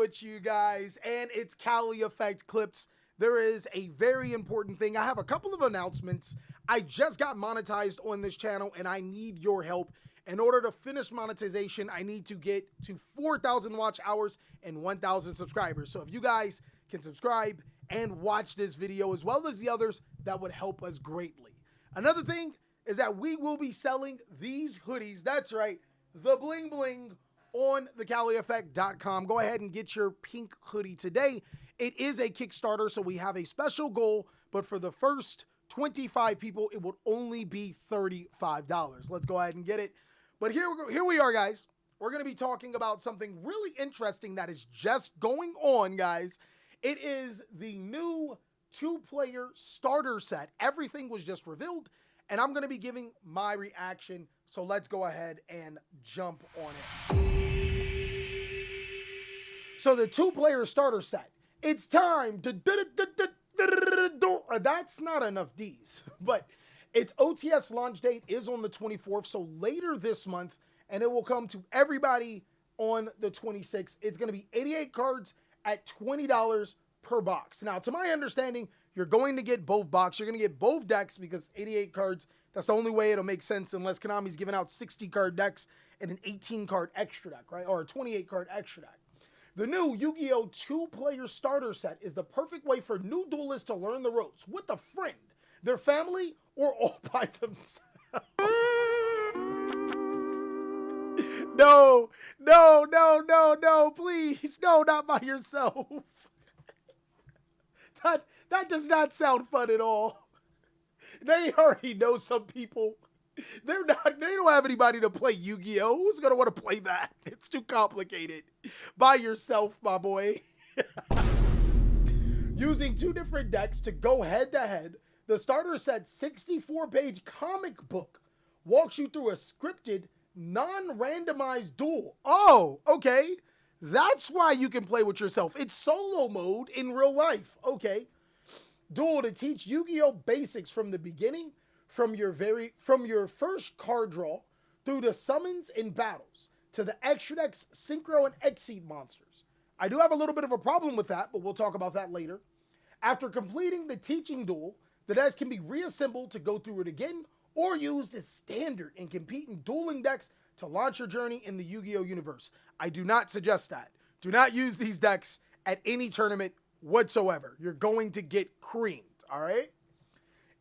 with you guys, and it's Cali Effect Clips. There is a very important thing. I have a couple of announcements. I just got monetized on this channel, and I need your help. In order to finish monetization, I need to get to 4,000 watch hours and 1,000 subscribers. So if you guys can subscribe and watch this video as well as the others, that would help us greatly. Another thing is that we will be selling these hoodies. That's right, the bling bling on thecalieffect.com. Go ahead and get your pink hoodie today. It is a Kickstarter, so we have a special goal, but for the first 25 people, it would only be $35. Let's go ahead and get it. But here we are, guys. We're going to be talking about something really interesting that is just going on, guys. It is the new 2-player starter set. Everything was just revealed, and I'm going to be giving my reaction. So let's go ahead and jump on it. So the 2-player starter set. It's time to that's not enough D's, but its OTS launch date is on the 24th, so later this month, and it will come to everybody on the 26th. It's going to be 88 cards at $20 per box. Now, to my understanding, you're going to get both boxes. You're going to get both decks because 88 cards, that's the only way it'll make sense unless Konami's giving out 60-card decks and an 18-card extra deck, right? Or a 28-card extra deck. The new Yu-Gi-Oh! 2-player starter set is the perfect way for new duelists to learn the ropes with a friend, their family, or all by themselves. No, please. No, not by yourself. That does not sound fun at all. They already know some people. They don't have anybody to play Yu-Gi-Oh! Who's going to want to play that? It's too complicated. By yourself, my boy. Using 2 different decks to go head-to-head, the starter set 64-page comic book walks you through a scripted, non-randomized duel. Oh, okay. That's why you can play with yourself. It's solo mode in real life. Okay. Duel to teach Yu-Gi-Oh! Basics from the beginning, from your first card draw through the summons and battles to the extra decks, synchro and exceed monsters. I do have a little bit of a problem with that, but we'll talk about that later. After completing the teaching duel, the decks can be reassembled to go through it again or used as standard and compete in dueling decks to launch your journey in the Yu-Gi-Oh! Universe. I do not suggest that. Do not use these decks at any tournament whatsoever. You're going to get creamed, all right?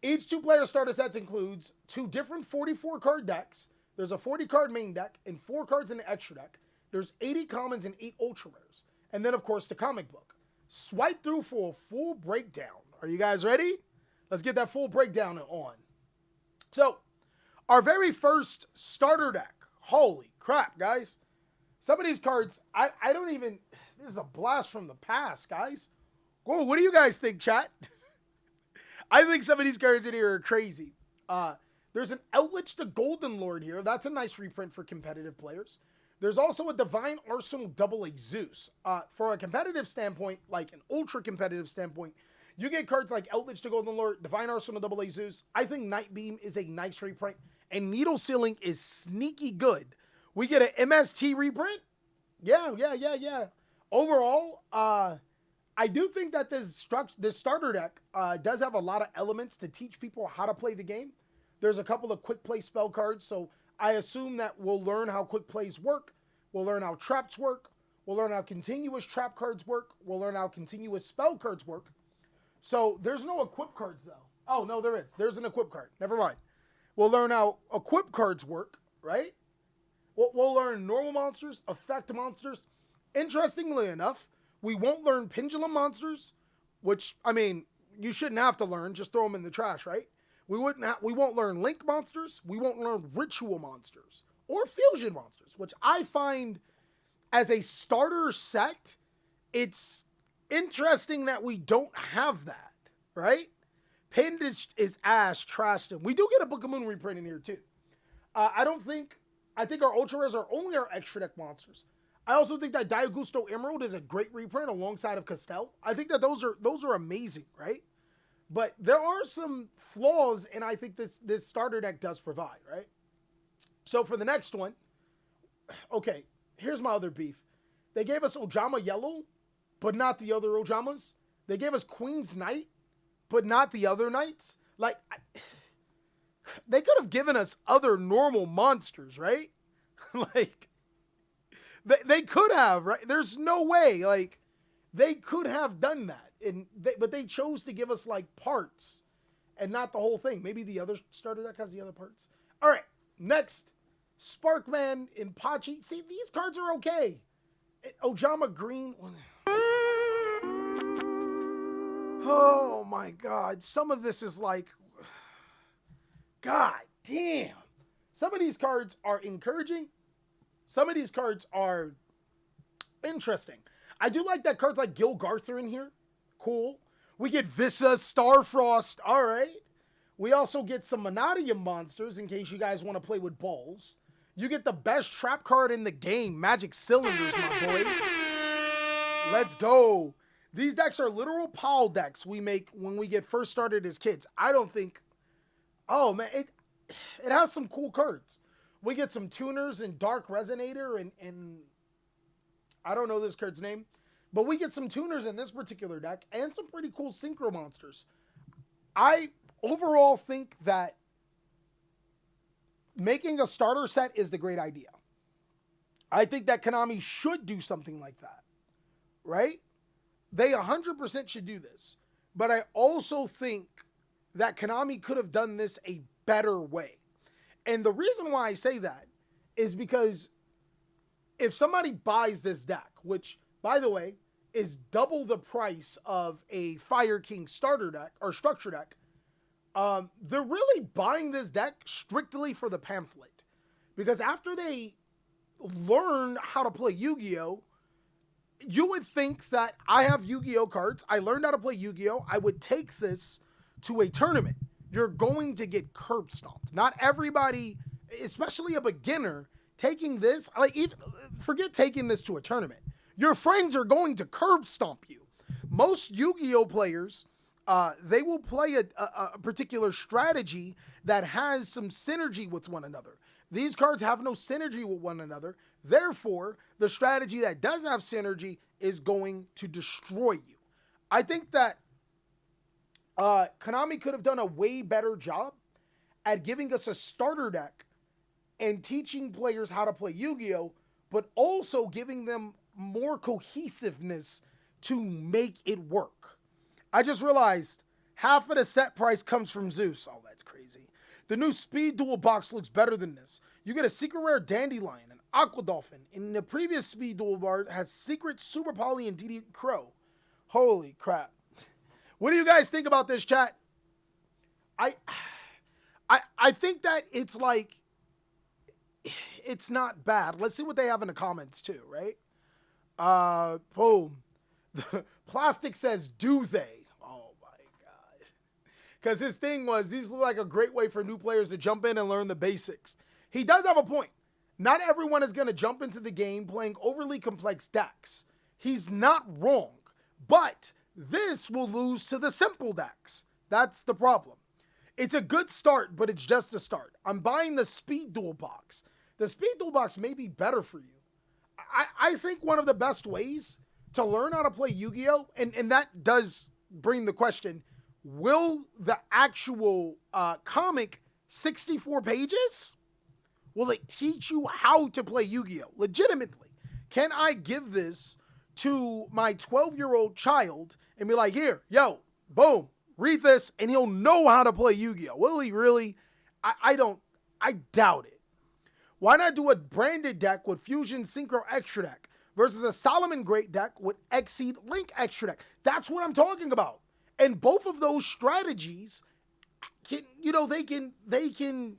Each 2-player starter set includes 2 different 44-card decks. There's a 40-card main deck and 4 cards in the extra deck. There's 80 commons and 8 ultra rares. And then, of course, the comic book. Swipe through for a full breakdown. Are you guys ready? Let's get that full breakdown on. So, our very first starter deck. Holy crap, guys. Some of these cards, I don't even... This is a blast from the past, guys. Whoa, what do you guys think, chat? I think some of these cards in here are crazy. There's an Eldritch the Golden Lord here. That's a nice reprint for competitive players. There's also a Divine Arsenal Double A Zeus. For a competitive standpoint, like an ultra competitive standpoint, you get cards like Eldritch the Golden Lord, Divine Arsenal Double A Zeus. I think Nightbeam is a nice reprint, and Needle Sealing is sneaky good. We get an MST reprint. Yeah. Overall, I do think that this starter deck does have a lot of elements to teach people how to play the game. There's a couple of quick play spell cards, so I assume that we'll learn how quick plays work. We'll learn how traps work. We'll learn how continuous trap cards work. We'll learn how continuous spell cards work. So there's no equip cards, though. Oh, no, there is. There's an equip card. Never mind. We'll learn how equip cards work, right? We'll learn normal monsters, effect monsters. Interestingly enough, we won't learn pendulum monsters, which, I mean, you shouldn't have to learn. Just throw them in the trash, right? We won't learn link monsters. We won't learn ritual monsters or fusion monsters, which I find as a starter set, it's interesting that we don't have that, right? Pinned is ash, trashed him. We do get a Book of Moon reprint in here too. I think our ultra rares are only our extra deck monsters. I also think that Diagusto Emerald is a great reprint alongside of Castel. I think that those are amazing, right? But there are some flaws, and I think this starter deck does provide, right? So for the next one, okay, here's my other beef. They gave us Ojama Yellow, but not the other Ojamas. They gave us Queen's Knight, but not the other knights. Like, they could have given us other normal monsters, right? Like, they could have, right? There's no way, like, they could have done that. But they chose to give us, like, parts and not the whole thing. Maybe the other starter deck has the other parts. All right, next, Sparkman Impachi. See, these cards are okay. Ojama Green. Oh, my God. Some of this is like, God damn. Some of these cards are encouraging. Some of these cards are interesting. I do like that cards like Gil Garther in here. Cool. We get Visa, Starfrost. All right. We also get some Monadium monsters in case you guys want to play with balls. You get the best trap card in the game, Magic Cylinders, my boy. Let's go. These decks are literal PAL decks we make when we get first started as kids. I don't think... Oh, man. It has some cool cards. We get some tuners and Dark Resonator and I don't know this card's name, but we get some tuners in this particular deck and some pretty cool synchro monsters. I overall think that making a starter set is the great idea. I think that Konami should do something like that, right? They 100% should do this, but I also think that Konami could have done this a better way. And the reason why I say that is because if somebody buys this deck, which, by the way, is double the price of a Fire King starter deck or structure deck, they're really buying this deck strictly for the pamphlet. Because after they learn how to play Yu-Gi-Oh!, you would think that I have Yu-Gi-Oh! Cards, I learned how to play Yu-Gi-Oh!, I would take this to a tournament. You're going to get curb stomped. Not everybody, especially a beginner, taking this, like, even, forget taking this to a tournament. Your friends are going to curb stomp you. Most Yu-Gi-Oh players, they will play a particular strategy that has some synergy with one another. These cards have no synergy with one another. Therefore, the strategy that does have synergy is going to destroy you. I think that Konami could have done a way better job at giving us a starter deck and teaching players how to play Yu-Gi-Oh, but also giving them more cohesiveness to make it work. I just realized half of the set price comes from Zeus. Oh, that's crazy. The new Speed Duel box looks better than this. You get a secret rare Dandelion, an Aqua Dolphin. In the previous Speed Duel bar has secret Super Poly and DD Crow. Holy crap. What do you guys think about this, chat? I think that it's like, it's not bad. Let's see what they have in the comments too, right? Boom. Plastic says, do they? Oh my God. Because his thing was, these look like a great way for new players to jump in and learn the basics. He does have a point. Not everyone is going to jump into the game playing overly complex decks. He's not wrong, but this will lose to the simple decks. That's the problem. It's a good start, but it's just a start. I'm buying the Speed Duel box. The Speed Duel box may be better for you. I think one of the best ways to learn how to play Yu-Gi-Oh! And that does bring the question, will the actual comic 64 pages? Will it teach you how to play Yu-Gi-Oh! Legitimately? Can I give this to my 12-year-old child and be like, here, yo, boom, read this, and he'll know how to play Yu-Gi-Oh! Will he really? I doubt it. Why not do a branded deck with Fusion Synchro Extra Deck versus a Solomon Great deck with Exceed Link Extra Deck? That's what I'm talking about. And both of those strategies can, they can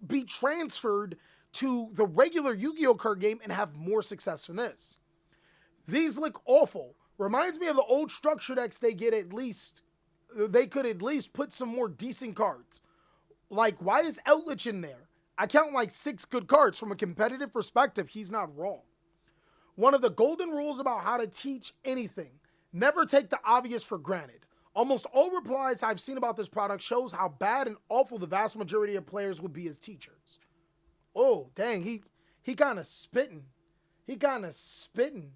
be transferred to the regular Yu-Gi-Oh! Card game and have more success than this. These look awful. Reminds me of the old structure decks they could at least put some more decent cards. Like, why is Outlich in there? I count like 6 good cards. From a competitive perspective, he's not wrong. One of the golden rules about how to teach anything, never take the obvious for granted. Almost all replies I've seen about this product shows how bad and awful the vast majority of players would be as teachers. Oh, dang, he kind of spitting. He kind of spitting.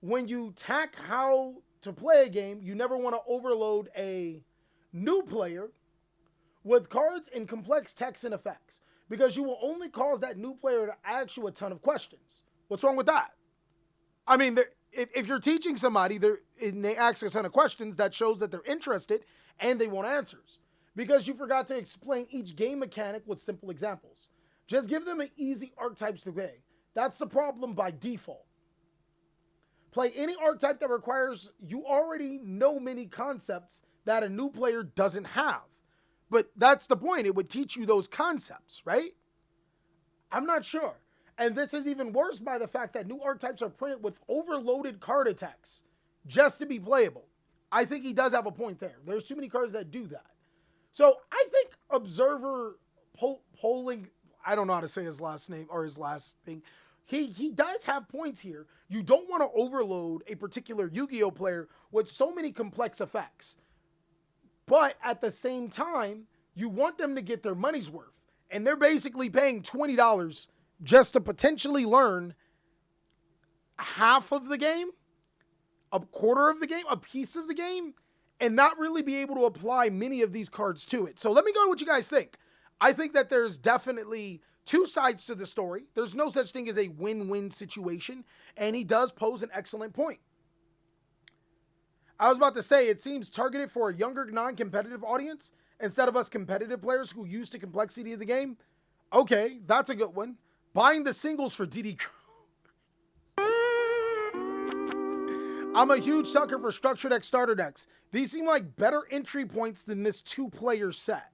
when you tack how to play a game, you never want to overload a new player with cards and complex text and effects, because you will only cause that new player to ask you a ton of questions. What's wrong with that? I mean, if you're teaching somebody and they ask a ton of questions, that shows that they're interested and they want answers, because you forgot to explain each game mechanic with simple examples. Just give them an easy archetypes to play. That's the problem by default. Play any archetype that requires you already know many concepts that a new player doesn't have. But that's the point. It would teach you those concepts, right? I'm not sure. And this is even worse by the fact that new archetypes are printed with overloaded card attacks just to be playable. I think he does have a point there. There's too many cards that do that. So I think Observer Polling, I don't know how to say his last name or his last thing. He does have points here. You don't want to overload a particular Yu-Gi-Oh player with so many complex effects. But at the same time, you want them to get their money's worth. And they're basically paying $20 just to potentially learn half of the game, a quarter of the game, a piece of the game, and not really be able to apply many of these cards to it. So let me go to what you guys think. I think that there's definitely two sides to the story. There's no such thing as a win-win situation, and he does pose an excellent point. I was about to say, it seems targeted for a younger, non-competitive audience instead of us competitive players who used to complexity of the game. Okay, that's a good one. Buying the singles for DD Crow. I'm a huge sucker for structure deck starter decks. These seem like better entry points than this two-player set.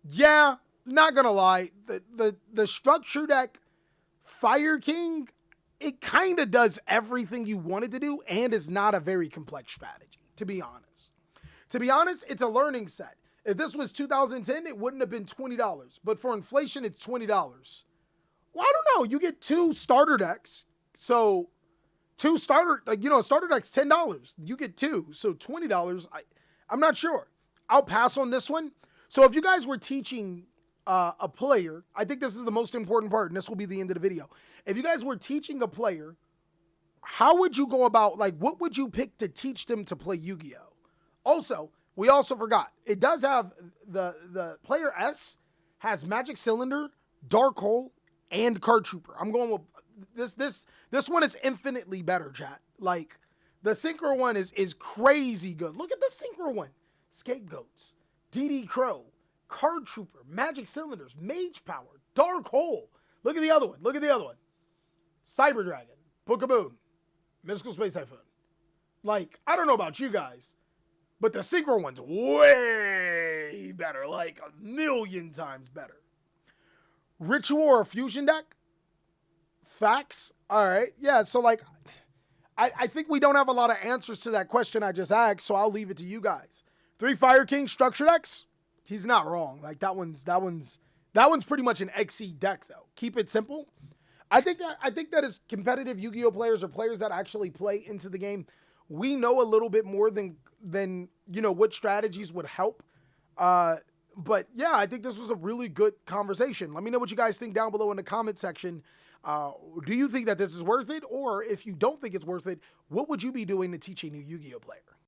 Yeah, not gonna lie. The structure deck Fire King, it kind of does everything you wanted to do and is not a very complex strategy, to be honest. To be honest, it's a learning set. If this was 2010, it wouldn't have been $20. But for inflation, it's $20. Well, I don't know. You get two starter decks. So two starter, starter deck's $10. You get two. So $20. I'm not sure. I'll pass on this one. So if you guys were teaching a player, I think this is the most important part, and this will be the end of the video. If you guys were teaching a player, how would you go about, what would you pick to teach them to play Yu-Gi-Oh? Also, we also forgot, it does have, the player S has Magic Cylinder, Dark Hole, and Card Trooper. I'm going with, this one is infinitely better, chat. The Synchro one is crazy good. Look at the Synchro one. Scapegoats, DD Crow, Card Trooper, Magic Cylinders, Mage Power, Dark Hole. Look at the other one. Look at the other one. Cyber Dragon, Book of Moon, Mystical Space Typhoon. I don't know about you guys, but the Synchro one's way better. A million times better. Ritual or Fusion deck? Facts. All right. Yeah, so I think we don't have a lot of answers to that question I just asked, so I'll leave it to you guys. 3 Fire King structure decks? He's not wrong. That one's pretty much an XE deck though. Keep it simple. I think that as competitive Yu-Gi-Oh players or players that actually play into the game, we know a little bit more than what strategies would help. But yeah, I think this was a really good conversation. Let me know what you guys think down below in the comment section. Do you think that this is worth it? Or if you don't think it's worth it, what would you be doing to teach a new Yu-Gi-Oh player?